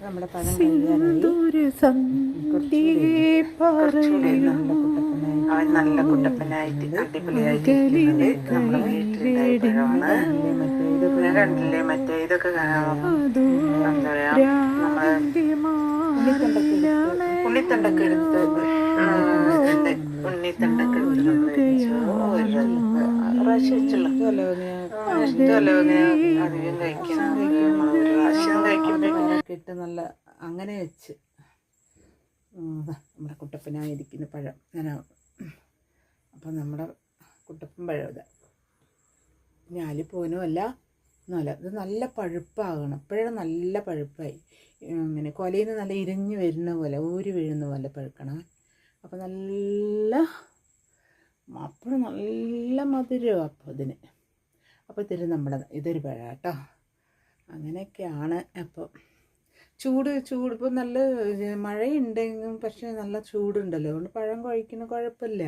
നമ്മുടെ പഴം നല്ല കുട്ടപ്പനായിട്ട് അടിപൊളിയായിട്ട് നമ്മുടെ വീട്ടിലുണ്ടായ പഴമാണ്. കണ്ടില്ലേ മറ്റേ ഇതൊക്കെ എന്താ പറയാ നമ്മള് ഉണ്ണിത്തണ്ടൊക്കെ എടുത്ത് ഉണ്ണിത്തണ്ടൊക്കെ എടുത്ത് പ്രാവശ്യം വെച്ചുള്ളൂ ഇഷ്ടമല്ലോ അധികം കഴിക്കണം. ഒരു പ്രാവശ്യം കഴിക്കുമ്പോഴൊക്കെ ഇട്ട് നല്ല അങ്ങനെ വെച്ച് നമ്മുടെ കുട്ടപ്പനായിരിക്കുന്ന പഴം അങ്ങനെ. അപ്പം നമ്മുടെ കുട്ടപ്പൻ പഴം ഇതാ ഞാലിപ്പോനും അല്ല എന്നല്ല, ഇത് നല്ല പഴുപ്പാകണം. അപ്പോഴും നല്ല പഴുപ്പായി ഇങ്ങനെ കൊലയിൽ നിന്ന് നല്ല ഇരിഞ്ഞ് വരുന്ന പോലെ ഊരി വീഴുന്ന പോലെ പഴുക്കണം. അപ്പം നല്ല അപ്പോഴും നല്ല മധുരമാണ് അപ്പോൾ ഇതിന്. അപ്പോൾ ഇതിൽ നമ്മുടെ ഇതൊരു പഴം കേട്ടോ. അങ്ങനെയൊക്കെയാണ്. അപ്പോൾ ചൂട് ഇപ്പോൾ നല്ല മഴയുണ്ടെങ്കിലും പക്ഷേ നല്ല ചൂടുണ്ടല്ലോ, അതുകൊണ്ട് പഴം കഴിക്കുന്ന കുഴപ്പമില്ല.